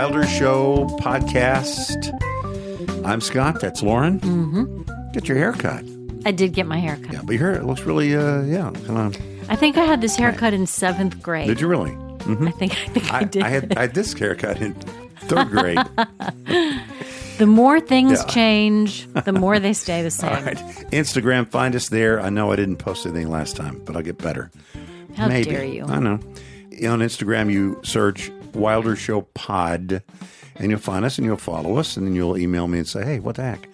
Wilder Show podcast. I'm Scott. That's Lauren. Mm-hmm. Get your hair cut. I did get my hair cut. Yeah, but your hair looks really, kind of. I think I had this haircut in 7th grade. Did you really? Mm-hmm. I think I did. I had this haircut in 3rd grade. The more things change, the more they stay the same. All right. Instagram, find us there. I know I didn't post anything last time, but I'll get better. How Maybe. dare you? I know. On Instagram, you search Wilder Show Pod, and you'll find us, and you'll follow us, and then you'll email me and say, hey, what the heck?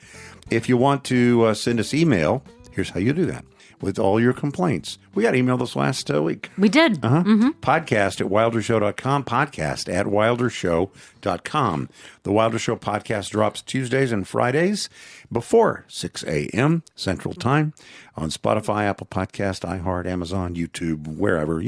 If you want to send us email, here's how you do that. With all your complaints. We got email this last week. We did. Mm-hmm. Podcast at wildershow.com. Podcast at wildershow.com. The Wilder Show podcast drops Tuesdays and Fridays before 6 a.m. Central Time on Spotify, Apple Podcast, iHeart, Amazon, YouTube, wherever,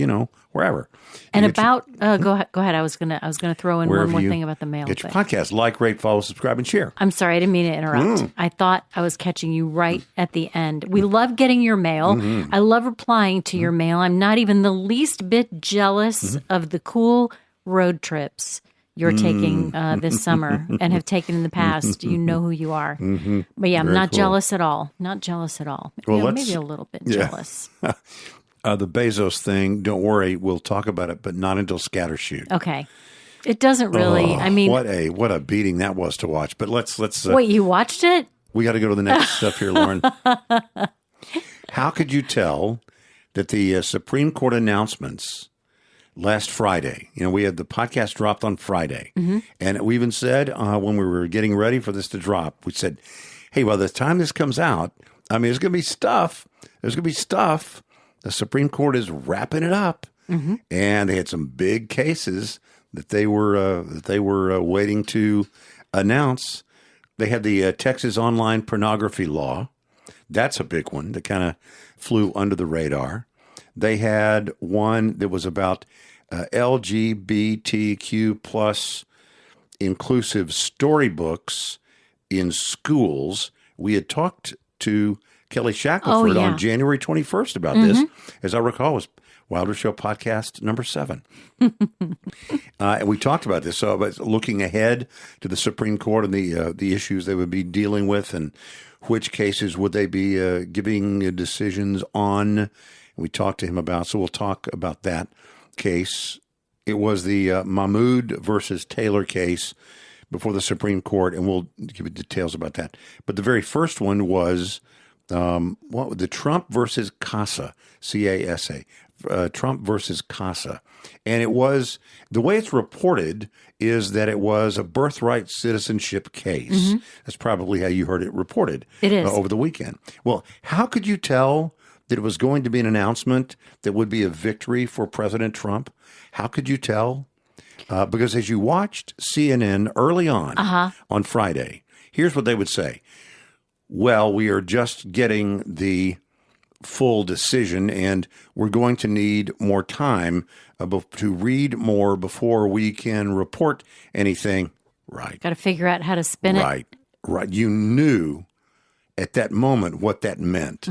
wherever. And about go ahead. I was gonna throw in one more thing about the mail. Get your podcast. Like, rate, follow, subscribe, and share. I'm sorry, I didn't mean to interrupt. I thought I was catching you right at the end. We love getting your mail. Mm-hmm. I love replying to your mail. I'm not even the least bit jealous of the cool road trips you're taking this summer and have taken in the past. You know who you are. Mm-hmm. But yeah, I'm not jealous at all. Not jealous at all. Well, maybe a little bit jealous. The Bezos thing, don't worry, we'll talk about it, but not until Scattershoot. Okay. It doesn't really, what a beating that was to watch. But let's wait, you watched it? We got to go to the next stuff here, Lauren. How could you tell that the Supreme Court announcements last Friday, we had the podcast dropped on Friday, and we even said when we were getting ready for this to drop, we said, hey, by the time this comes out, there's going to be stuff. There's going to be stuff. The Supreme Court is wrapping it up, and they had some big cases that they were waiting to announce. They had the Texas online pornography law. That's a big one that kind of flew under the radar. They had one that was about LGBTQ plus inclusive storybooks in schools. We had talked to Kelly Shackelford on January 21st about this. As I recall, it was Wilder Show podcast number 7. And we talked about this. So about looking ahead to the Supreme Court and the issues they would be dealing with and which cases would they be giving decisions on. We talked to him about, so we'll talk about that case. It was the Mahmoud versus Taylor case before the Supreme Court, and we'll give you details about that. But the very first one was the Trump versus CASA, C-A-S-A, Trump versus CASA. And it was, the way it's reported is that it was a birthright citizenship case. That's probably how you heard it reported. It is. Over the weekend. Well, how could you tell that it was going to be an announcement that would be a victory for President Trump? How could you tell? Because as you watched CNN early on Friday, here's what they would say. Well, we are just getting the full decision, and we're going to need more time to read more before we can report anything. Right. Got to figure out how to spin it. Right. You knew at that moment what that meant.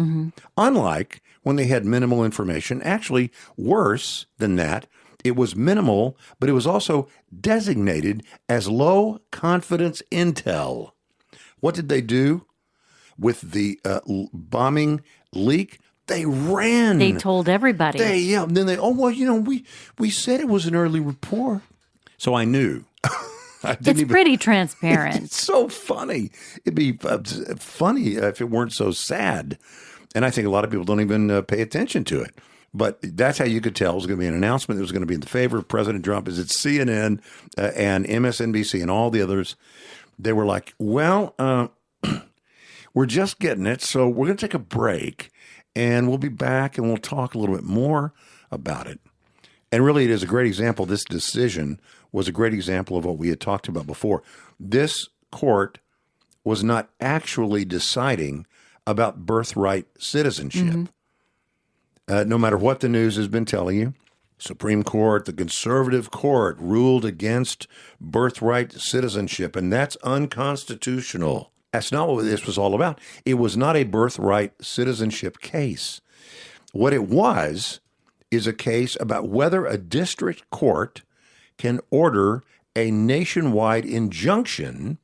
Unlike when they had minimal information, actually worse than that, it was minimal, but it was also designated as low confidence intel. What did they do with the bombing leak? They ran. They told everybody. Then we said it was an early report. So I knew. It's pretty transparent. It's so funny. It'd be funny if it weren't so sad. And I think a lot of people don't even pay attention to it. But that's how you could tell it was going to be an announcement that was going to be in the favor of President Trump. Is it CNN and MSNBC and all the others? They were like, well, we're just getting it, so we're going to take a break, and we'll be back, and we'll talk a little bit more about it. And really, it is a great example. This decision was a great example of what we had talked about before. This court was not actually deciding about birthright citizenship. No matter what the news has been telling you, Supreme Court, the conservative court ruled against birthright citizenship, and that's unconstitutional. That's not what this was all about. It was not a birthright citizenship case. What it was is a case about whether a district court can order a nationwide injunction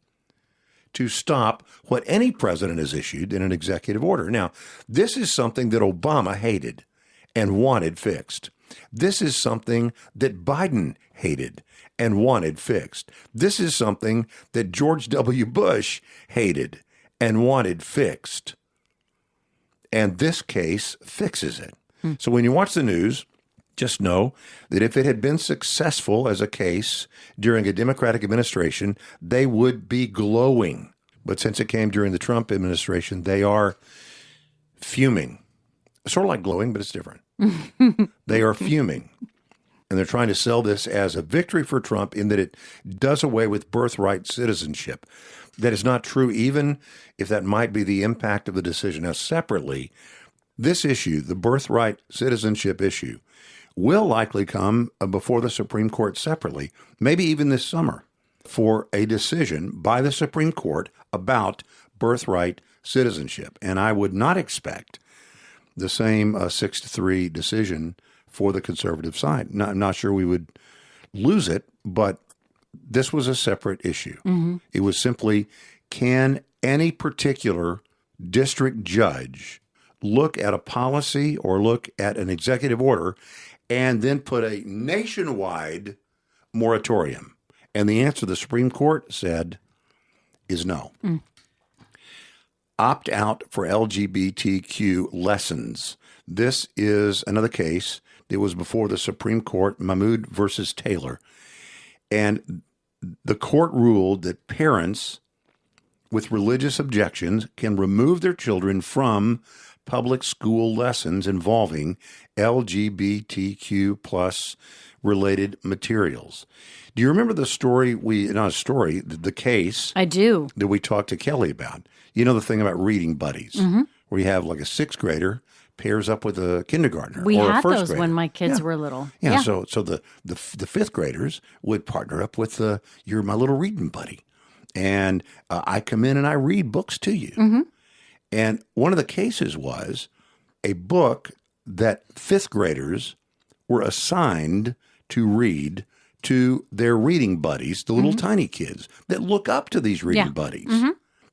to stop what any president has issued in an executive order. Now, this is something that Obama hated and wanted fixed. This is something that Biden hated and wanted fixed. This is something that George W. Bush hated and wanted fixed. And this case fixes it. So when you watch the news, just know that if it had been successful as a case during a Democratic administration, they would be glowing. But since it came during the Trump administration, they are fuming. Sort of like glowing, but it's different. They are fuming. And they're trying to sell this as a victory for Trump in that it does away with birthright citizenship. That is not true, even if that might be the impact of the decision. Now, separately, this issue, the birthright citizenship issue, will likely come before the Supreme Court separately, maybe even this summer, for a decision by the Supreme Court about birthright citizenship. And I would not expect the same 6-3 decision for the conservative side. I'm not sure we would lose it, but this was a separate issue. Mm-hmm. It was simply, can any particular district judge look at a policy or look at an executive order and then put a nationwide moratorium? And the answer the Supreme Court said is no. Opt out for LGBTQ lessons. This is another case that was before the Supreme Court, Mahmoud versus Taylor. And the court ruled that parents with religious objections can remove their children from public school lessons involving LGBTQ plus related materials. Do you remember the story the case? I do. That we talked to Kelly about. You know the thing about reading buddies, where you have like a sixth grader pairs up with a kindergartner we or a had first those grader. when my kids were little. Yeah. So the fifth graders would partner up with you're my little reading buddy, and I come in and I read books to you. And one of the cases was a book that fifth graders were assigned to read to their reading buddies, the little tiny kids that look up to these reading buddies.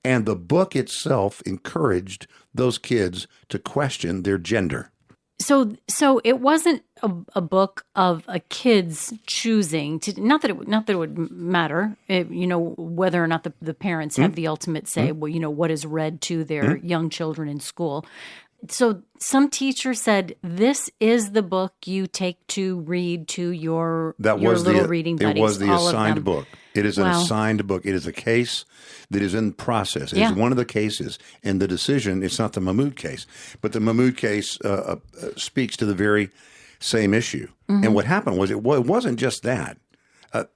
And the book itself encouraged those kids to question their gender. So it wasn't a book of a kid's choosing to, not that it would matter, whether or not the parents have the ultimate say, what is read to their young children in school. So some teacher said, this is the book you take to read to your little reading buddies. It was the assigned book. It is an assigned book. It is a case that is in process. It is one of the cases. And the decision, it's not the Mahmoud case, but the Mahmoud case speaks to the very same issue. And what happened was it wasn't just that.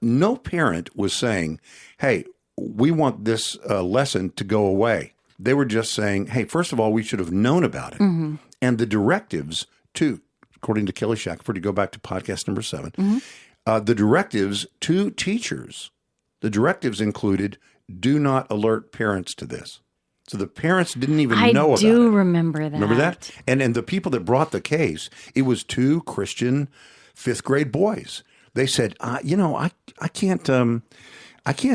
No parent was saying, hey, we want this lesson to go away. They were just saying, hey, first of all, we should have known about it. And the directives, too, according to Kelly Shackelford, to go back to podcast number 7, the directives to teachers, the directives included, do not alert parents to this. So the parents didn't even know about it. I do remember that. Remember that? And the people that brought the case, it was 2 Christian fifth grade boys. They said, I can't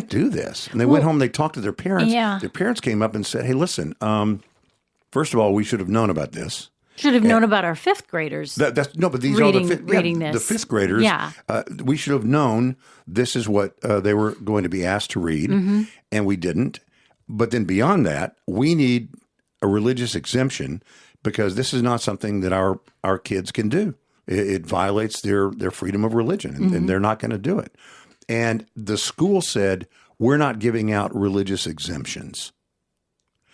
do this. And they went home, they talked to their parents. Yeah. Their parents came up and said, hey, listen, first of all, we should have known about this. Should have known about our fifth graders. But these reading are the fifth graders. Yeah. We should have known this is what they were going to be asked to read, and we didn't. But then beyond that, we need a religious exemption because this is not something that our kids can do. It violates their freedom of religion, and they're not going to do it. And the school said, we're not giving out religious exemptions.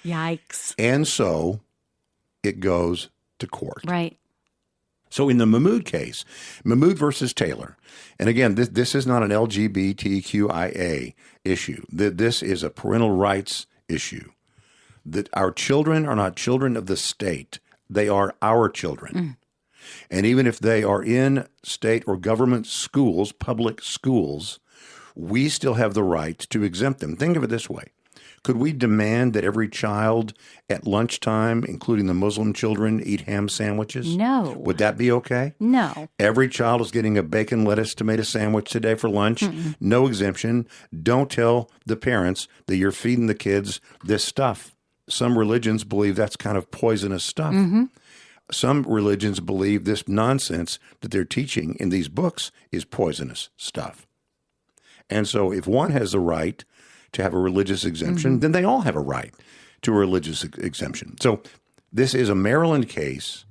Yikes. And so it goes to court. Right. So in the Mahmoud case, Mahmoud versus Taylor, and again, this is not an LGBTQIA issue. This is a parental rights issue. That our children are not children of the state. They are our children. And even if they are in state or government schools, public schools, we still have the right to exempt them. Think of it this way. Could we demand that every child at lunchtime, including the Muslim children, eat ham sandwiches? No. Would that be okay? No. Every child is getting a bacon, lettuce, tomato sandwich today for lunch. No exemption. Don't tell the parents that you're feeding the kids this stuff. Some religions believe that's kind of poisonous stuff. Some religions believe this nonsense that they're teaching in these books is poisonous stuff. And so if one has the right to have a religious exemption, then they all have a right to a religious exemption. So this is a Maryland case,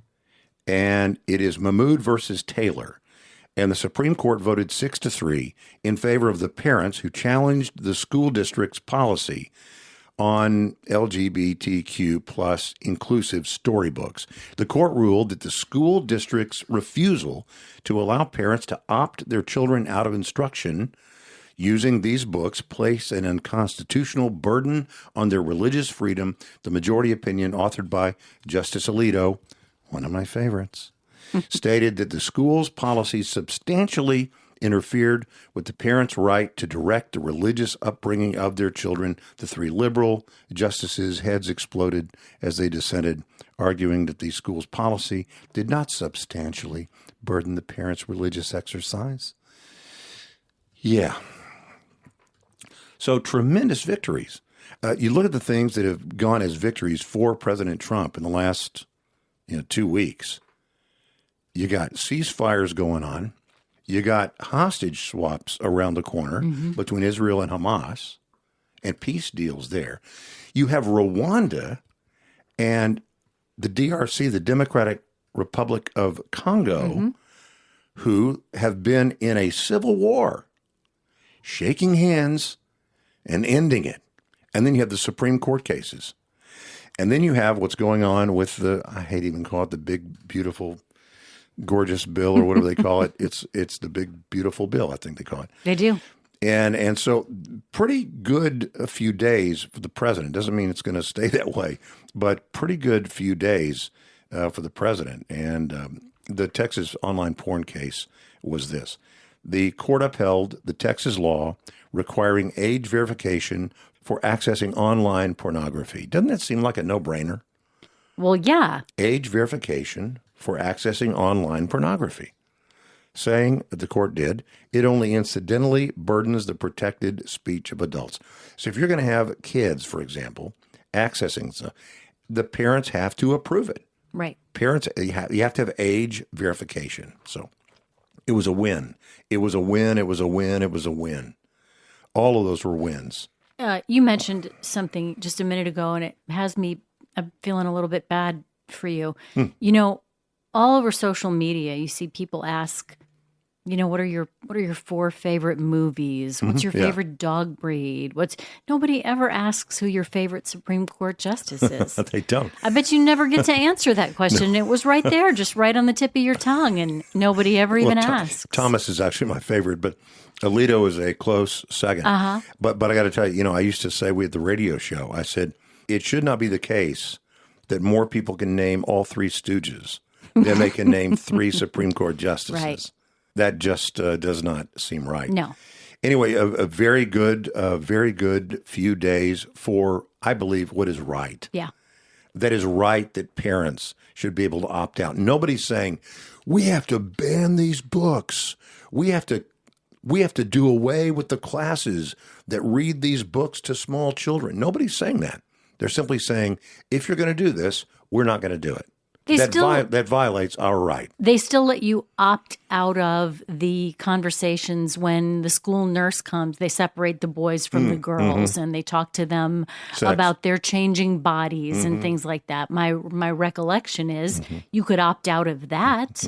and it is Mahmoud versus Taylor. And the Supreme Court voted 6-3 in favor of the parents who challenged the school district's policy on LGBTQ plus inclusive storybooks. The court ruled that the school district's refusal to allow parents to opt their children out of instruction using these books placed an unconstitutional burden on their religious freedom. The majority opinion, authored by Justice Alito, one of my favorites, stated that the school's policies substantially interfered with the parents' right to direct the religious upbringing of their children. The three liberal justices' heads exploded as they dissented, arguing that the school's policy did not substantially burden the parents' religious exercise. Yeah. So tremendous victories. You look at the things that have gone as victories for President Trump in the last 2 weeks. You got ceasefires going on. You got hostage swaps around the corner between Israel and Hamas and peace deals there. You have Rwanda and the DRC, the Democratic Republic of Congo, who have been in a civil war, shaking hands and ending it. And then you have the Supreme Court cases. And then you have what's going on with I hate even call it the big, beautiful, gorgeous bill or whatever they call it. It's the big, beautiful bill, I think they call it. They do. And so pretty good a few days for the president. Doesn't mean it's going to stay that way, but pretty good few days for the president. And the Texas online porn case was this. The court upheld the Texas law requiring age verification for accessing online pornography. Doesn't that seem like a no-brainer? Well, yeah. Age verification for accessing online pornography. Saying, the court did, it only incidentally burdens the protected speech of adults. So if you're going to have kids, for example, accessing stuff, the parents have to approve it. Right. Parents, you have to have age verification. So it was a win. It was a win. It was a win. It was a win. All of those were wins. You mentioned something just a minute ago, and it has me feeling a little bit bad for you. All over social media, you see people ask, what are your 4 favorite movies? What's your favorite dog breed? Nobody ever asks who your favorite Supreme Court justice is. They don't. I bet you never get to answer that question. No. It was right there, just right on the tip of your tongue, and nobody ever even asks. Thomas is actually my favorite, but Alito is a close second. But I got to tell you, I used to say we at the radio show, I said, it should not be the case that more people can name all 3 Stooges than they can name 3 Supreme Court justices. Right. That just does not seem right. No. Anyway, a very good few days for, I believe, what is right. Yeah. That is right that parents should be able to opt out. Nobody's saying, we have to ban these books. We have to do away with the classes that read these books to small children. Nobody's saying that. They're simply saying, if you're going to do this, we're not going to do it. That violates our right. They still let you opt out of the conversations when the school nurse comes. They separate the boys from the girls, and they talk to them about their changing bodies and things like that. My recollection is you could opt out of that.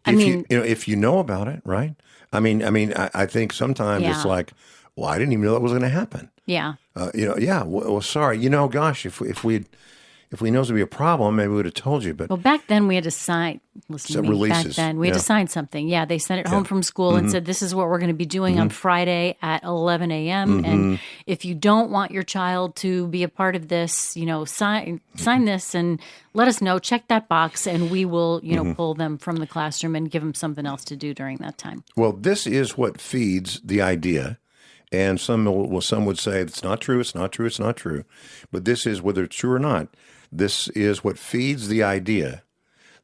If you know about it, right? I think sometimes it's like, well, I didn't even know that was going to happen. Yeah. Well, sorry. Gosh, if we know it's going to be a problem, maybe we would have told you. But back then we had to sign. Listen to me. Releases. Back then we had to sign something. Yeah, they sent it home from school and said, "This is what we're going to be doing on Friday at 11 a.m. And if you don't want your child to be a part of this, sign this and let us know. Check that box, and we will, pull them from the classroom and give them something else to do during that time." Well, this is what feeds the idea. And some would say it's not true, it's not true, it's not true. But this is, whether it's true or not, this is what feeds the idea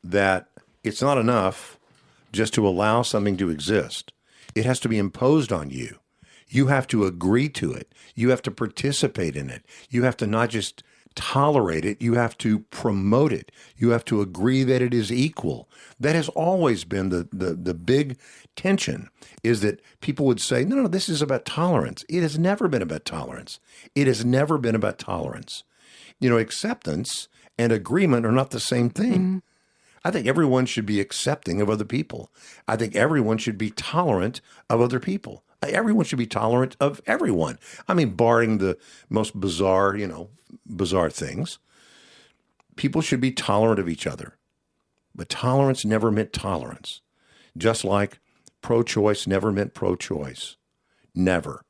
that it's not enough just to allow something to exist. It has to be imposed on you. You have to agree to it. You have to participate in it. You have to not just tolerate it. You have to promote it. You have to agree that it is equal. That has always been the big tension, is that people would say, no, this is about tolerance. It has never been about tolerance. It has never been about tolerance. Acceptance and agreement are not the same thing. Mm-hmm. I think everyone should be accepting of other people. I think everyone should be tolerant of other people. Everyone should be tolerant of everyone. I mean, barring the most bizarre things. People should be tolerant of each other. But tolerance never meant tolerance. Just like pro-choice never meant pro-choice. Never.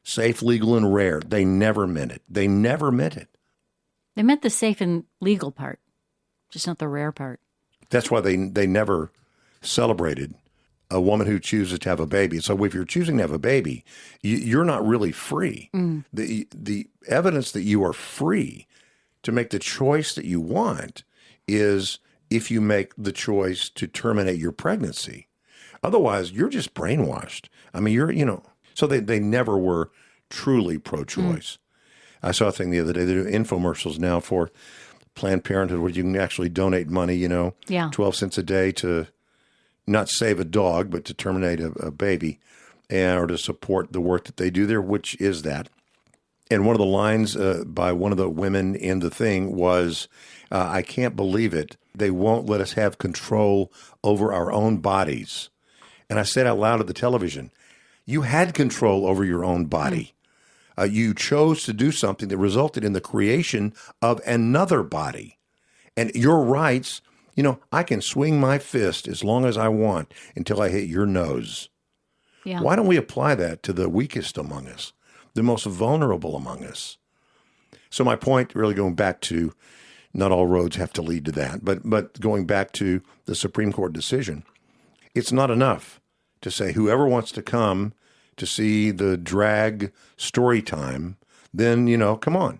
Safe, legal, and rare. They never meant it. They never meant it. They meant the safe and legal part, just not the rare part. That's why they never celebrated a woman who chooses to have a baby. So if you're choosing to have a baby, you're not really free. Mm. The evidence that you are free to make the choice that you want is if you make the choice to terminate your pregnancy. Otherwise, you're just brainwashed. I mean, so they never were truly pro-choice. I saw a thing the other day. They do infomercials now for Planned Parenthood where you can actually donate money, 12 cents a day to not save a dog, but to terminate a baby or to support the work that they do there, which is that. And one of the lines by one of the women in the thing was, I can't believe it. They won't let us have control over our own bodies. And I said out loud at the television, you had control over your own body. You chose to do something that resulted in the creation of another body. And your rights, I can swing my fist as long as I want until I hit your nose. Yeah. Why don't we apply that to the weakest among us, the most vulnerable among us? So my point, really going back to, not all roads have to lead to that, but going back to the Supreme Court decision, it's not enough to say whoever wants to come to see the drag story time, then, come on.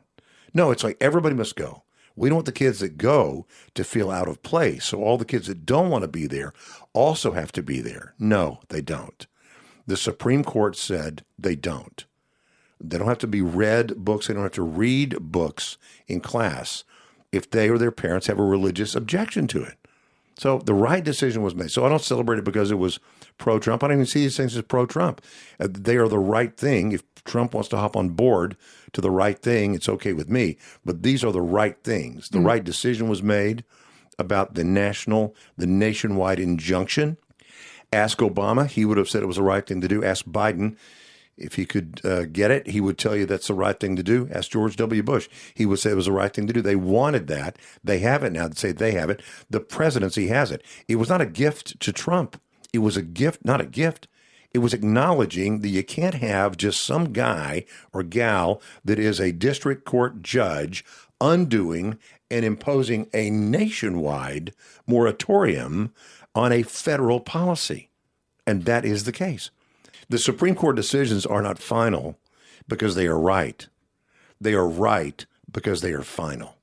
No, it's like everybody must go. We don't want the kids that go to feel out of place. So all the kids that don't want to be there also have to be there. No, they don't. The Supreme Court said they don't. They don't have to be read books. They don't have to read books in class if they or their parents have a religious objection to it. So the right decision was made. So I don't celebrate it because it was pro-Trump. I don't even see these things as pro-Trump. They are the right thing. If Trump wants to hop on board to the right thing, it's okay with me. But these are the right things. The right decision was made about the nationwide injunction. Ask Obama. He would have said it was the right thing to do. Ask Biden. If he could get it, he would tell you that's the right thing to do. Ask George W. Bush. He would say it was the right thing to do. They wanted that. They have it now. They say they have it. The presidency has it. It was not a gift to Trump. It was a gift, not a gift. It was acknowledging that you can't have just some guy or gal that is a district court judge undoing and imposing a nationwide moratorium on a federal policy. And that is the case. The Supreme Court decisions are not final because they are right. They are right because they are final.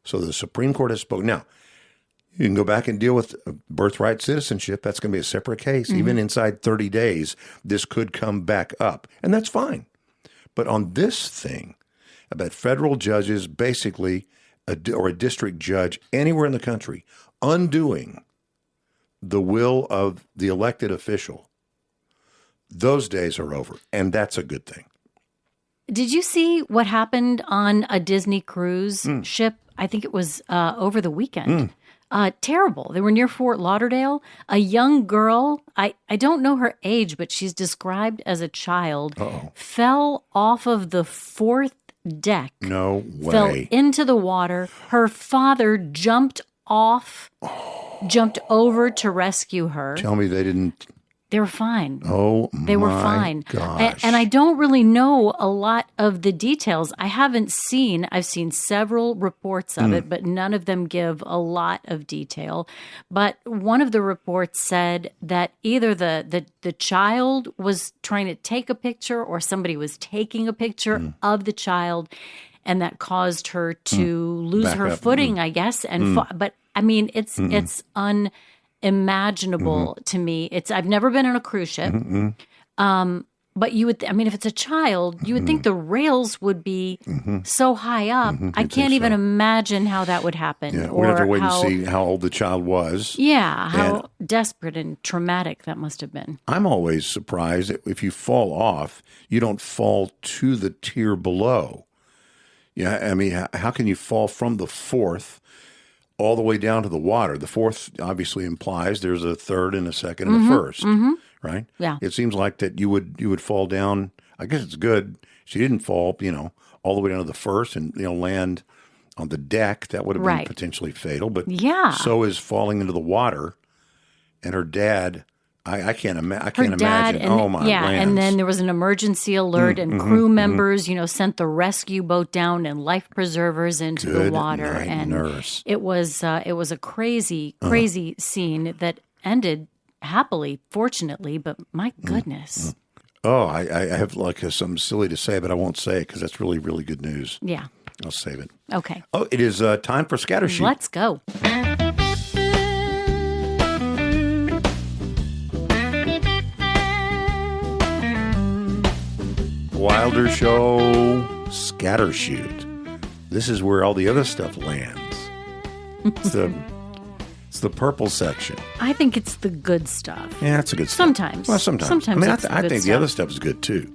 So the Supreme Court has spoken. Now, you can go back and deal with birthright citizenship. That's going to be a separate case. Mm-hmm. Even inside 30 days, this could come back up. And that's fine. But on this thing about federal judges, basically, or a district judge anywhere in the country, undoing the will of the elected official, those days are over, and that's a good thing. Did you see what happened on a Disney cruise ship? I think it was over the weekend. Terrible. They were near Fort Lauderdale. A young girl, I don't know her age, but she's described as a child, fell off of the fourth deck. No way. Fell into the water. Her father jumped over to rescue her. Tell me they didn't They were fine. Oh, They were fine. Gosh. And I don't really know a lot of the details. I've seen several reports of it, but none of them give a lot of detail. But one of the reports said that either the child was trying to take a picture or somebody was taking a picture of the child, and that caused her to lose Back her up. footing, I guess. And but I mean, it's unimaginable to me. I've never been on a cruise ship. But you would, if it's a child, you would think the rails would be so high up. I can't even imagine how that would happen. Yeah, we'd have to wait and see how old the child was. Yeah, how desperate and traumatic that must have been. I'm always surprised that if you fall off, you don't fall to the tier below. Yeah, how can you fall from the fourth all the way down to the water? The fourth obviously implies there's a third and a second and a first, right? Yeah. It seems like that you would fall down. I guess it's good she didn't fall, all the way down to the first and land on the deck. That would have been potentially fatal. But so is falling into the water. And her dad, I can't imagine. Oh my lands. And then there was an emergency alert, and crew members, sent the rescue boat down and life preservers into the water. Night, and nurse. It was a crazy scene that ended happily, fortunately. But my goodness. Oh, I have something silly to say, but I won't say it because that's really, really good news. Yeah. I'll save it. Okay. Oh, it is time for Scatter Sheet. Let's go. Wilder Show Scatter Shoot. This is where all the other stuff lands. It's the purple section. I think it's the good stuff. Yeah, it's a good stuff. Sometimes. Well, sometimes. I think the other stuff is good too.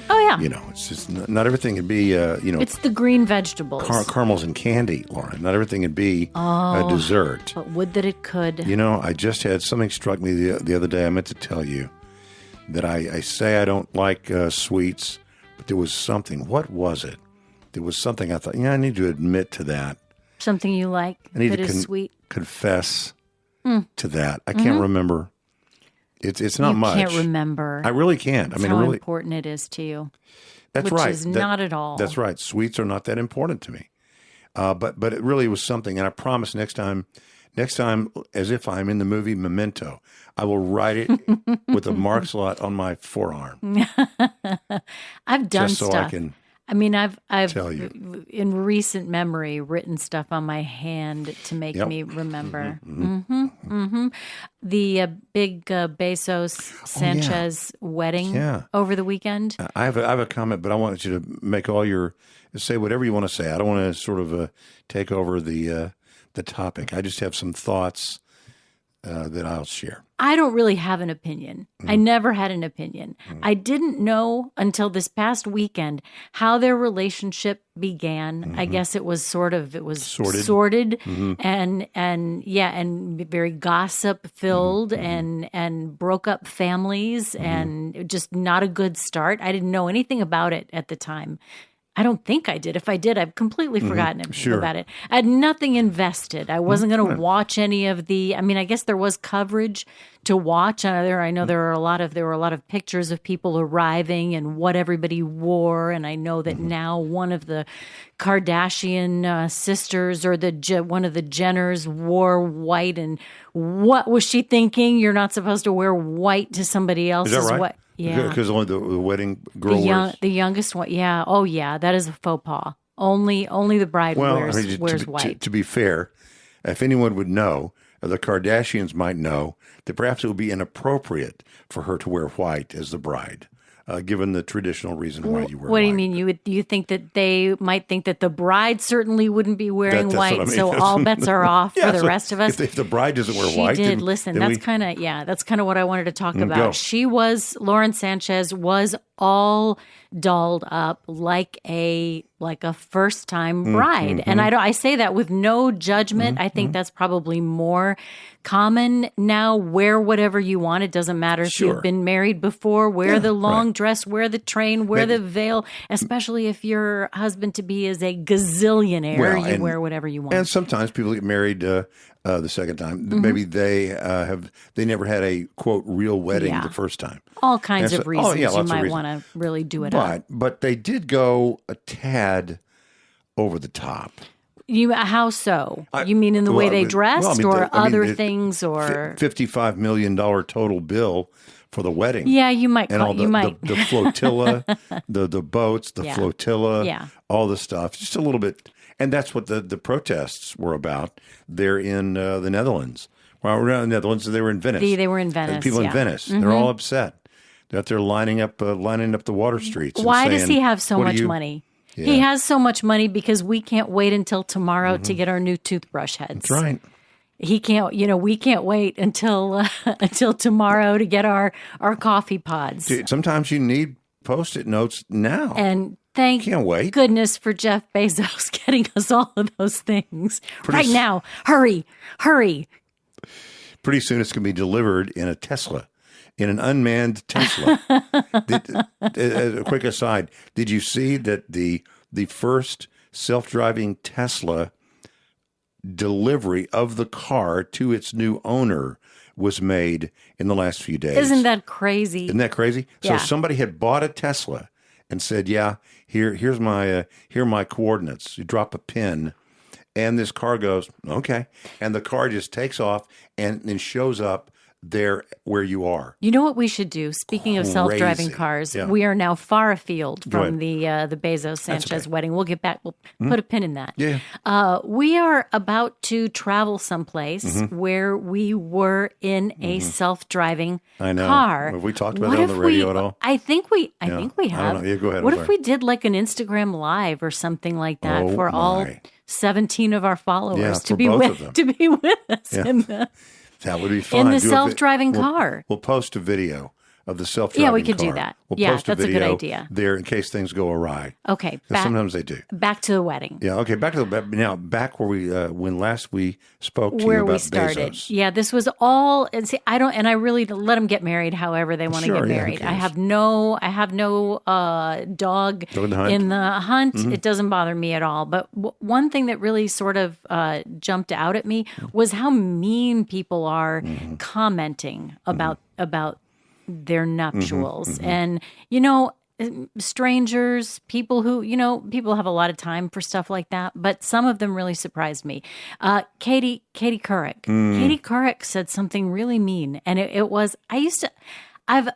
Oh yeah. It's just not everything can be. It's the green vegetables. Caramels and candy, Lauren. Not everything can be a dessert. But would that it could. I just had something struck me the other day. I meant to tell you that I say I don't like sweets. But there was something. What was it? There was something I thought, I need to admit to that. Something you like that is sweet. Confess to that. I can't remember. It's not much. You can't remember. I really can't. That's how important it is to you. That's which right. Which is not at all. That's right. Sweets are not that important to me. But it really was something. And I promise next time, as if I'm in the movie Memento, I will write it with a mark slot on my forearm. I've done just so stuff. I can I've tell you. In recent memory written stuff on my hand to make me remember. The big Bezos Sanchez wedding over the weekend. I have a comment, but I want you to make say whatever you want to say. I don't want to sort of take over the topic. I just have some thoughts that I'll share. I don't really have an opinion. I never had an opinion. I didn't know until this past weekend how their relationship began. I guess it was sorted and very gossip filled and broke up families and just not a good start. I didn't know anything about it at the time. I don't think I did. If I did, I've completely forgotten about it. I had nothing invested. I wasn't going to watch any of the. I guess there was coverage to watch. I know there were a lot of pictures of people arriving and what everybody wore. And I know that now one of the Kardashian sisters or one of the Jenners wore white. And what was she thinking? You're not supposed to wear white to somebody else's. Is that right? What? Yeah, because only the wedding girl wears. The youngest one. Yeah. Oh, yeah. That is a faux pas. Only the bride wears white. To be fair, if anyone would know, the Kardashians might know that perhaps it would be inappropriate for her to wear white as the bride, given the traditional reason why you wear white. What do you mean? You think that they might think that the bride certainly wouldn't be wearing white, so all bets are off for the rest of us? If the bride doesn't wear white, that's kind of what I wanted to talk about. Lauren Sanchez was all dolled up like a first-time bride. And I say that with no judgment. I think that's probably more common now. Wear whatever you want. It doesn't matter if you've been married before. Wear the long dress, wear the train, wear the veil, especially if your husband-to-be is a gazillionaire. You wear whatever you want. And sometimes people get married the second time. Maybe they never had a, quote, real wedding the first time. All kinds of reasons you lots of might reasons. want to really do it up. But they did go a tad over the top. How so? You mean in the way they dressed or other things or $55 million total bill for the wedding. Yeah, you might and all the flotilla, the boats, the flotilla, all the stuff. Just a little bit. And that's what the protests were about there in the Netherlands. Well, we're not in the Netherlands. They were in Venice. They were in Venice. People in Venice. They're all upset. They're out there lining up the water streets. Why and saying, does he have so much money? Yeah. He has so much money because we can't wait until tomorrow to get our new toothbrush heads. That's right. He can't, we can't wait until tomorrow to get our coffee pods. Dude, sometimes you need Post-it notes now. And thank goodness for Jeff Bezos getting us all of those things right now. Hurry. Pretty soon it's going to be delivered in a Tesla. In an unmanned Tesla. A quick aside, did you see that the first self-driving Tesla delivery of the car to its new owner was made in the last few days? Isn't that crazy? Isn't that crazy? Yeah. So somebody had bought a Tesla and said, here are my coordinates. You drop a pin. And this car goes, okay. And the car just takes off and shows up there where you are. You know what we should do? Speaking of self-driving cars, we are now far afield from the Bezos Sanchez wedding. We'll get back. We'll put a pin in that. Yeah. We are about to travel someplace where we were in a self-driving car. Have we talked about it on the radio at all? I think we have. I don't know. Yeah, go ahead. What if we did like an Instagram live or something like that for all 17 of our followers to be with us in the that would be fun. In the self-driving car. We'll post a video of the self-driving car. Yeah, we could do that. We'll post a that's video a good idea. There in case things go awry. Okay. Sometimes they do. Back to the wedding. Yeah, okay. Back where we when last we spoke to where you about we started. Bezos. Yeah, this was all and see I really let them get married however they want to get married. I have no dog in the hunt. It doesn't bother me at all. But one thing that really sort of jumped out at me was how mean people are commenting about their nuptials. And, strangers, people who, people have a lot of time for stuff like that, but some of them really surprised me. Katie Couric. Katie Couric said something really mean. And it was,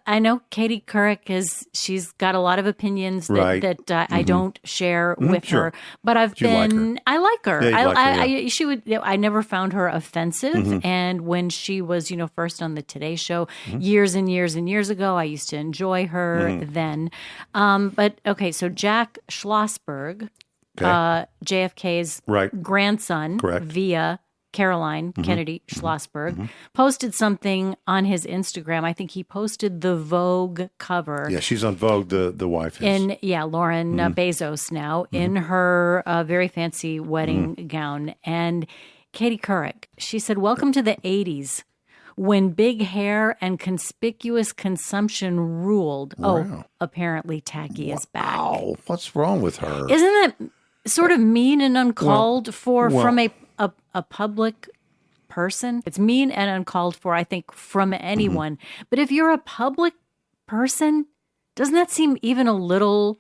I know Katie Couric she's got a lot of opinions that I don't share with her, but I like her. Yeah, I never found her offensive. And when she was, first on the Today Show years and years and years ago, I used to enjoy her then. But okay, so Jack Schlossberg, JFK's grandson, via Caroline Kennedy Schlossberg, posted something on his Instagram. I think he posted the Vogue cover. Yeah, she's on Vogue, the wife is. Lauren Bezos now, in her very fancy wedding gown. And Katie Couric, she said, "Welcome to the 80s, when big hair and conspicuous consumption ruled." Wow. Oh, apparently tacky is back. Wow, what's wrong with her? Isn't that sort of mean and uncalled for from a public person? It's mean and uncalled for, I think, from anyone. But if you're a public person, doesn't that seem even a little...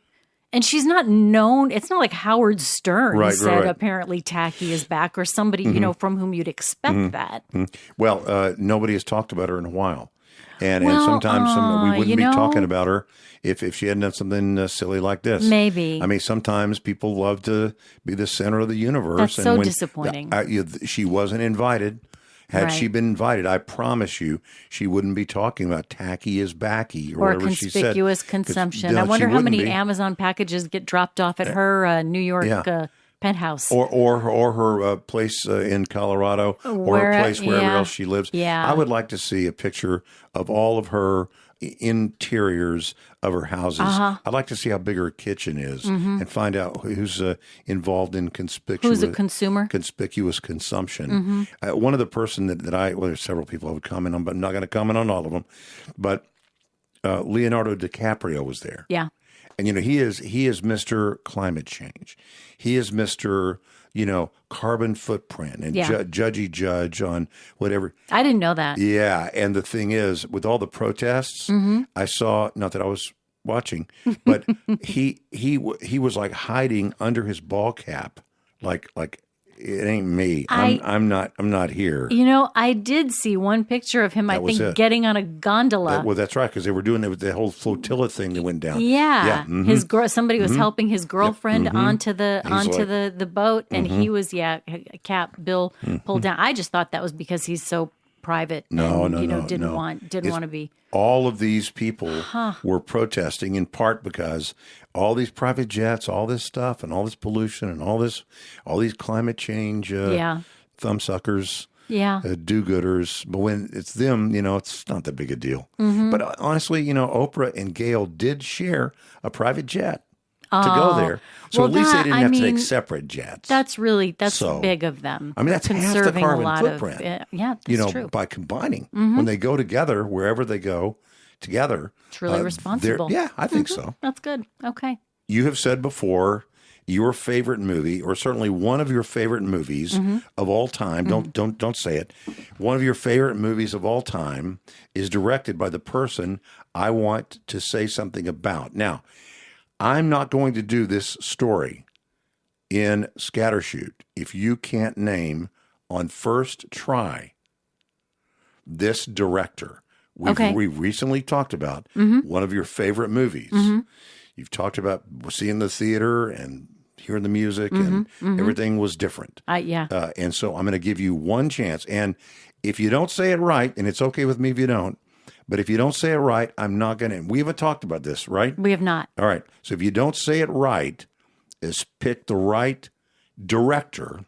And she's not known. It's not like Howard Stern said apparently tacky is back, or somebody, from whom you'd expect that. Well, nobody has talked about her in a while. And sometimes we wouldn't be talking about her if she hadn't done something silly like this. Maybe. I mean, sometimes people love to be the center of the universe. That's so disappointing. She wasn't invited. Had she been invited, I promise you, she wouldn't be talking about tacky is backy or whatever she said. Or conspicuous consumption. I wonder how many Amazon packages get dropped off at her New York penthouse. Or her place in Colorado, or a place wherever else she lives. Yeah. I would like to see a picture of all of her interiors of her houses. I'd like to see how big her kitchen is and find out who's involved in who's a consumer? Conspicuous consumption. One of the person that there's several people I would comment on, but I'm not going to comment on all of them. But Leonardo DiCaprio was there. Yeah. And he is Mr. Climate Change. He is Mr. Carbon footprint and judgy judge on whatever. I didn't know that. Yeah, and the thing is, with all the protests, I saw, not that I was watching, but he was like hiding under his ball cap, like it ain't me. I'm not here. I did see one picture of him. I think getting on a gondola. Well, that's right, because they were doing the whole flotilla thing that went down. Yeah. Somebody was helping his girlfriend onto the boat, and he was bill pulled down. I just thought that was because he's so private. Didn't want to be. All of these people were protesting in part because all these private jets, all this stuff, and all this pollution, and all these climate change thumbsuckers, do-gooders. But when it's them, it's not that big a deal. But honestly, Oprah and Gail did share a private jet to go there. So at least they didn't have to take separate jets. That's big of them. I mean, that's half the carbon footprint. That's true. By combining. When they go together, wherever they go together. It's really responsible. I think so. That's good. Okay. You have said before your favorite movie, or certainly one of your favorite movies of all time, don't say it. One of your favorite movies of all time is directed by the person I want to say something about. Now, I'm not going to do this story in Scattershoot if you can't name on first try this director. We've recently talked about one of your favorite movies. You've talked about seeing the theater and hearing the music, and everything was different. And so I'm going to give you one chance. And if you don't say it right, and it's okay with me if you don't, but if you don't say it right, I'm not going to. We haven't talked about this, right? We have not. All right. So if you don't say it right, is pick the right director.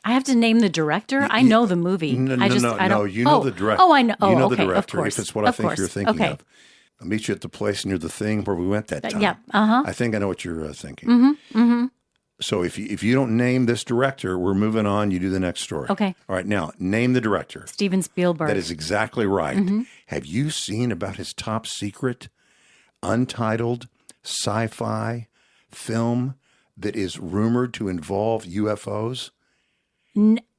I have to name the director? I know the movie. No, you know the director. Oh, I know. You know the okay, director, if it's what I think you're thinking of. I'll meet you at the place near the thing where we went that time. Yeah. I think I know what you're thinking. So if you don't name this director, we're moving on. You do the next story. Okay. All right. Now, name the director. Steven Spielberg. That is exactly right. Have you seen about his top secret, untitled sci-fi film that is rumored to involve UFOs?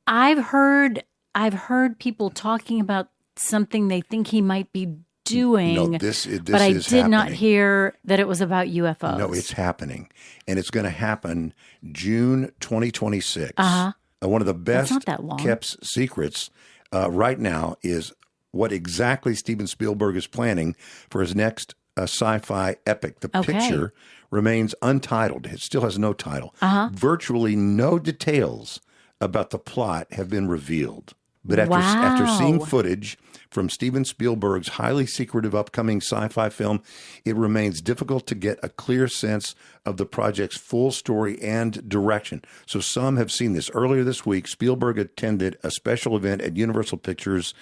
I've heard people talking about something they think he might be doing. No, this but I did not hear that it was about UFOs. No, it's happening, and it's going to happen June 2026. One of the best kept secrets right now is what exactly Steven Spielberg is planning for his next sci-fi epic. The picture remains untitled. It still has no title. Virtually no details about the plot have been revealed. But after seeing footage from Steven Spielberg's highly secretive upcoming sci-fi film, it remains difficult to get a clear sense of the project's full story and direction. So some have seen this. Earlier this week, Spielberg attended a special event at Universal Pictures'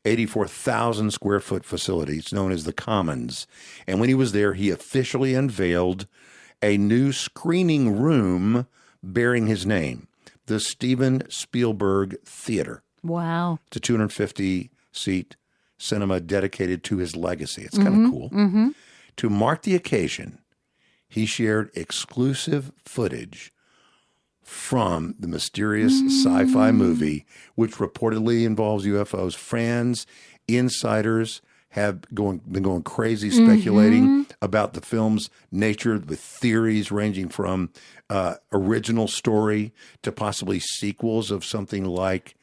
84,000 square foot facility. It's known as the Commons. And when he was there, he officially unveiled a new screening room bearing his name, the Steven Spielberg Theater. Wow. It's a 250-seat cinema dedicated to his legacy. It's kind of cool. To mark the occasion, he shared exclusive footage from the mysterious sci-fi movie, which reportedly involves UFOs. Fans, insiders have been going crazy speculating about the film's nature, with theories ranging from original story to possibly sequels of something like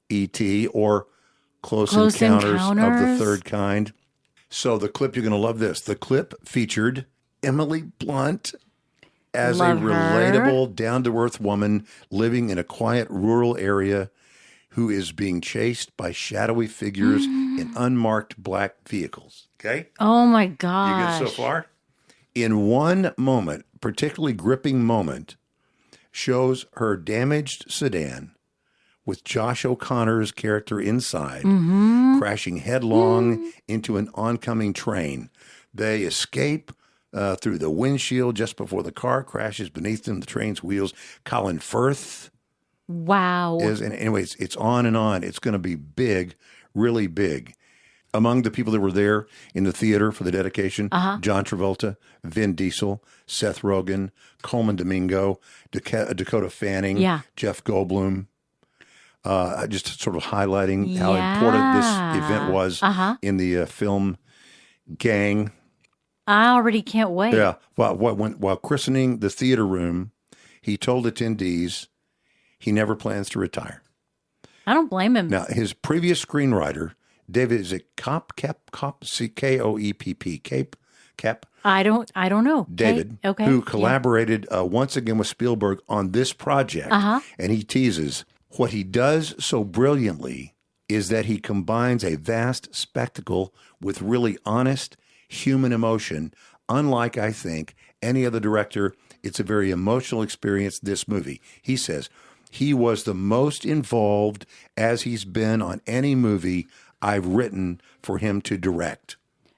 E.T. or Close Encounters of the Third Kind. So the clip, you're going to love this. The clip featured Emily Blunt as a relatable, down-to-earth woman living in a quiet rural area who is being chased by shadowy figures in unmarked black vehicles. Okay? Oh, my gosh. You good so far? In one moment, particularly gripping moment, shows her damaged sedan with Josh O'Connor's character inside, crashing headlong into an oncoming train. They escape through the windshield just before the car crashes beneath them, the train's wheels. Colin Firth. Wow. And anyways, it's on and on. It's going to be big, really big. Among the people that were there in the theater for the dedication, John Travolta, Vin Diesel, Seth Rogen, Coleman Domingo, Dakota Fanning, Jeff Goldblum. Just sort of highlighting how important this event was in the film gang. I already can't wait. Yeah. While christening the theater room, he told attendees he never plans to retire. I don't blame him. Now, his previous screenwriter, David, is it C-K-O-E-P-P, Cap? I don't know. David, who collaborated once again with Spielberg on this project. And he teases, what he does so brilliantly is that he combines a vast spectacle with really honest human emotion. Unlike, I think, any other director, it's a very emotional experience, this movie. He says he was the most involved as he's been on any movie I've written for him to direct.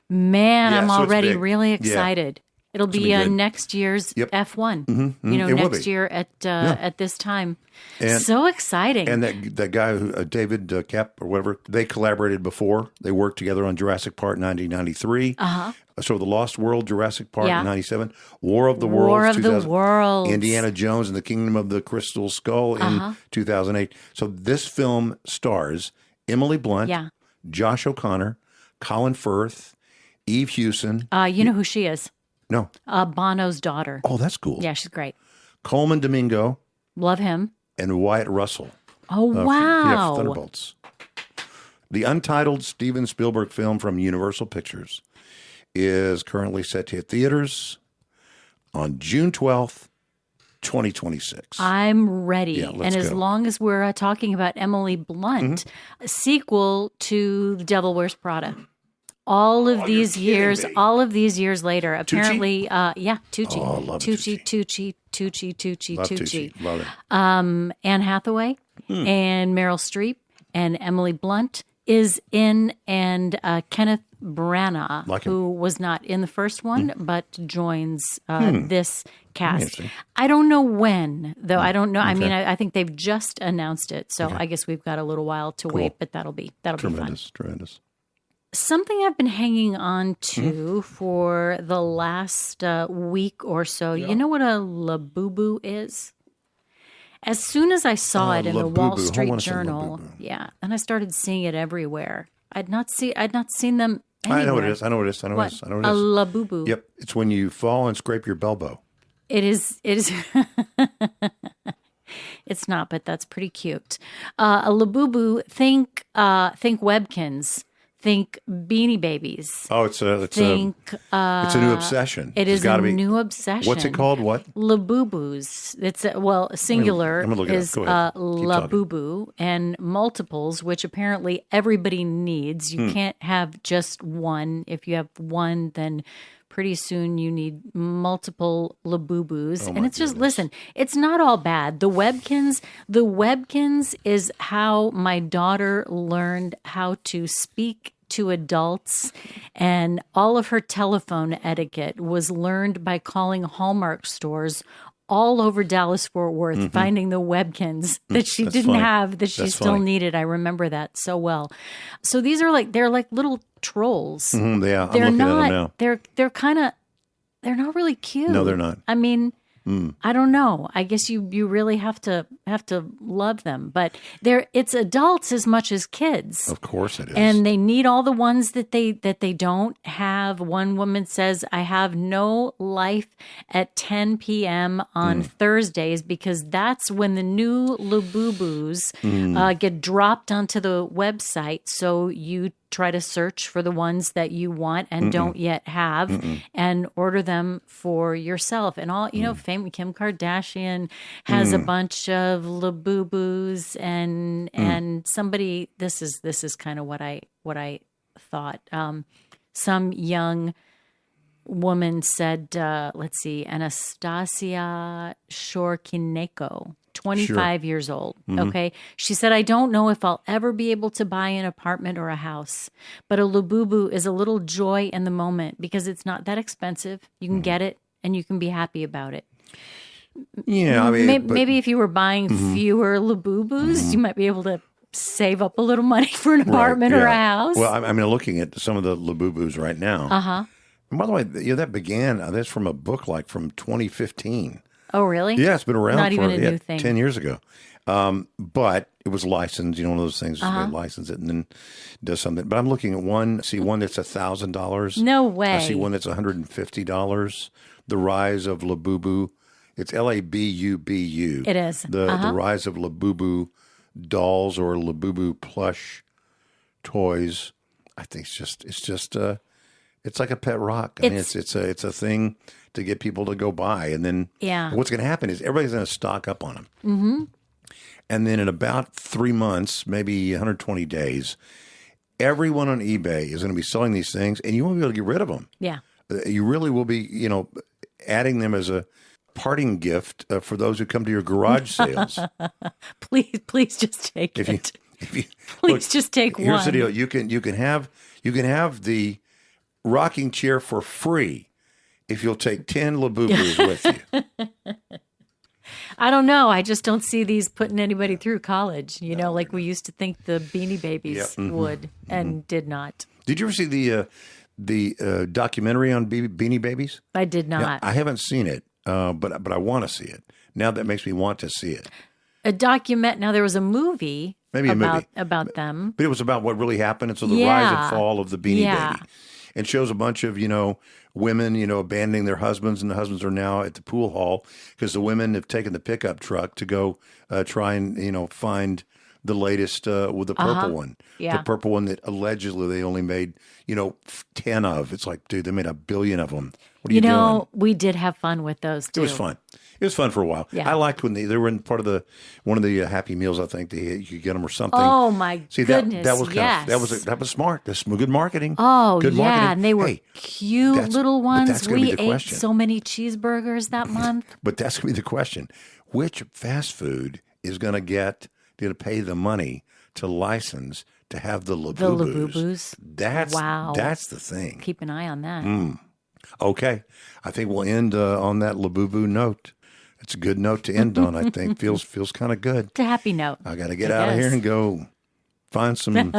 Man, I'm already really excited. It'll be next year's F1. Next year at this time. And, so exciting. And that guy, David Cap or whatever, they collaborated before. They worked together on Jurassic Park 1993. So The Lost World, Jurassic Park in 97. War of the Worlds, Indiana Jones and the Kingdom of the Crystal Skull in 2008. So this film stars Emily Blunt, Josh O'Connor, Colin Firth, Eve Hewson. You know who she is? No. Bono's daughter. Oh, that's cool. Yeah, she's great. Coleman Domingo. Love him. And Wyatt Russell. Oh, wow. Thunderbolts. The untitled Steven Spielberg film from Universal Pictures is currently set to hit theaters on June 12th, 2026. I'm ready. Yeah, and as long as we're talking about Emily Blunt, a sequel to The Devil Wears Prada. All of these years later, apparently, Tucci. Oh, I love Tucci. Love it. Anne Hathaway and Meryl Streep and Emily Blunt is in, and Kenneth Branagh, who was not in the first one, but joins this cast. I don't know when, though. I don't know. Okay. I mean, I think they've just announced it, so I guess we've got a little while to wait, but that'll be fun. Tremendous. Something I've been hanging on to for the last week or so. You know what a labubu is? As soon as I saw it in the Wall Street Journal, and I started seeing it everywhere. I'd not seen them anywhere. I know what it is. A labubu. Yep, it's when you fall and scrape your belbow. It is. It's not, but that's pretty cute. A labubu. Think Webkins. Think Beanie Babies. Oh, it's a new obsession. It is a new obsession. What's it called? What? Labubus. It's singular is labubu, and multiples, which apparently everybody needs. You can't have just one. If you have one, then pretty soon you need multiple labubus. And it's just, listen, it's not all bad. The Webkins is how my daughter learned how to speak to adults, and all of her telephone etiquette was learned by calling Hallmark stores all over Dallas-Fort Worth, finding the Webkins that she didn't have, that she still needed. I remember that so well. So these are they're like little trolls. Yeah, I'm looking at them now. They're not really cute. No, they're not. I mean, I don't know. I guess you really have to love them, but it's adults as much as kids. Of course it is. And they need all the ones that they don't have. One woman says, "I have no life at 10 p.m. on Thursdays because that's when the new labubus get dropped onto the website. So you try to search for the ones that you want and don't yet have and order them for yourself." And all, famous Kim Kardashian has a bunch of labubus, and somebody, this is kind of what I thought. Some young woman said, let's see, Anastasia Shorkineko, 25 years old. Okay. She said, "I don't know if I'll ever be able to buy an apartment or a house, but a labubu is a little joy in the moment because it's not that expensive. You can get it and you can be happy about it." Yeah. I mean, maybe if you were buying fewer labubus, you might be able to save up a little money for an apartment or a house. Well, I mean, looking at some of the labubus right now. Uh-huh. And by the way, that began, that's from a book like from 2015. Oh, really? Yeah, it's been around Not for even a new thing. 10 years ago. But it was licensed, one of those things, Uh-huh. they license it and then does something. But I'm looking at one, see one that's $1,000. No way. I see one that's $150. The Rise of Labubu. It's Labubu. It is. The Rise of Labubu dolls or Labubu plush toys. I think it's like a pet rock. I mean, it's a thing to get people to go buy. And then what's going to happen is everybody's going to stock up on them. Mm-hmm. And then in about 3 months, maybe 120 days, everyone on eBay is going to be selling these things, and you won't be able to get rid of them. Yeah. You really will be, adding them as a parting gift for those who come to your garage sales. Please just take it. Please just take one. Here's the deal: you can have the rocking chair for free if you'll take 10 labubus with you. I don't know. I just don't see these putting anybody through college. Like we used to think the Beanie Babies would and did not. Did you ever see the documentary on Beanie Babies? I did not. Now, I haven't seen it, but I want to see it. Now that makes me want to see it. Now there was a movie about them. But it was about what really happened. And so the rise and fall of the Beanie Baby. And shows a bunch of, women, abandoning their husbands, and the husbands are now at the pool hall because the women have taken the pickup truck to go try and, find the latest with the purple one. Yeah. The purple one that allegedly they only made, 10 of. It's like, dude, they made 1 billion of them. What are you doing? We did have fun with those too. It was fun. It was fun for a while. Yeah. I liked when they were in one of the Happy Meals. I think you could get them or something. Oh my goodness! That was yes. that was smart. That's good marketing. Oh good yeah, marketing. and they were cute little ones. That's gonna be the ate question. So many cheeseburgers that month. But that's going to be the question: which fast food is going to pay the money to license to have the labubus? The labubus. That's the thing. Keep an eye on that. Okay, I think we'll end on that labubu note. It's a good note to end on. I think feels kind of good. It's a happy note. I got to get out of here and go find some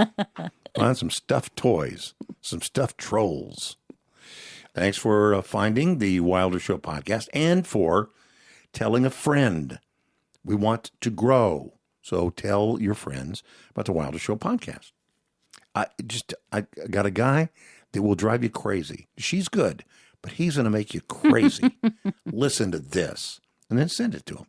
stuffed toys, some stuffed trolls. Thanks for finding the Wilder Show podcast and for telling a friend. We want to grow, so tell your friends about the Wilder Show podcast. I got a guy that will drive you crazy. She's good, but he's going to make you crazy. Listen to this. And then send it to him.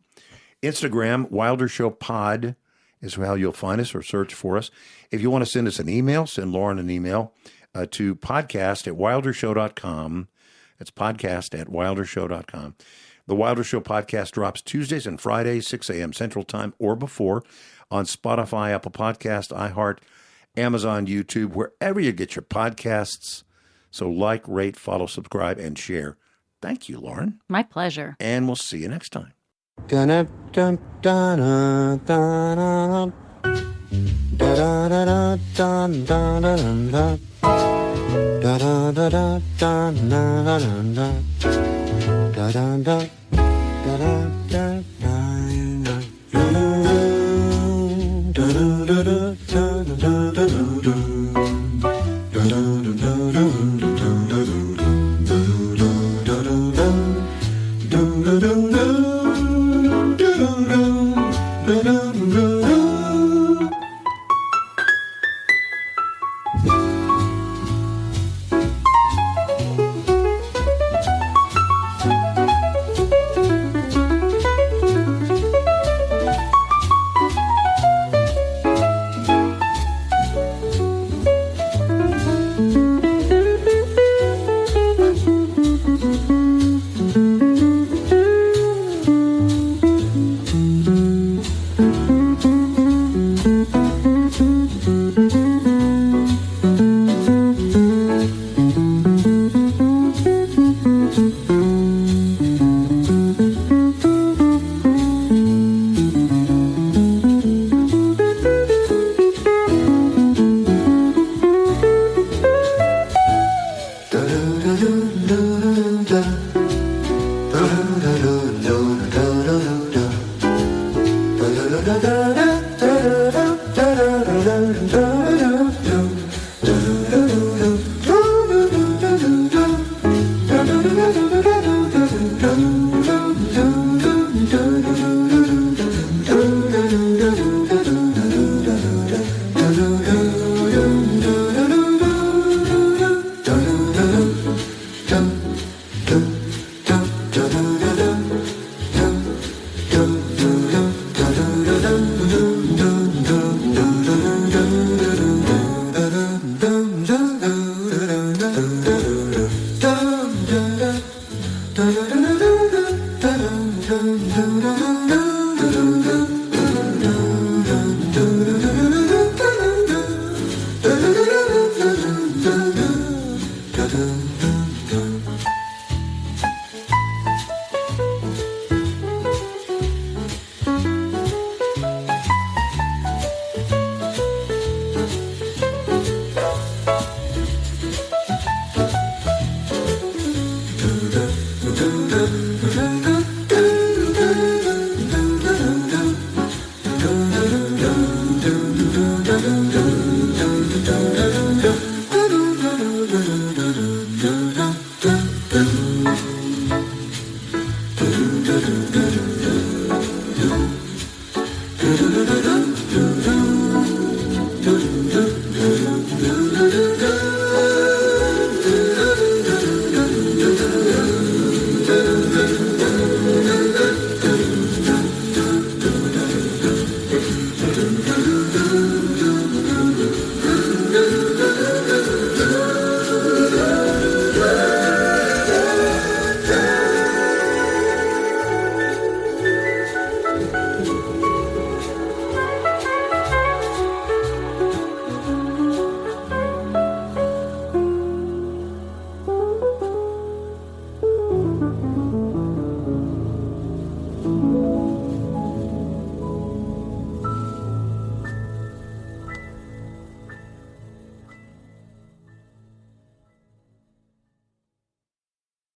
Instagram, Wilder Show Pod is how you'll find us or search for us. If you want to send us an email, send Lauren an email to podcast@wildershow.com. That's podcast@wildershow.com. The Wilder Show podcast drops Tuesdays and Fridays, 6 a.m. Central Time or before on Spotify, Apple Podcast, iHeart, Amazon, YouTube, wherever you get your podcasts. So like, rate, follow, subscribe, and share. Thank you, Lauren. My pleasure. And we'll see you next time. Da da da da da da da da da. da, da, da, da.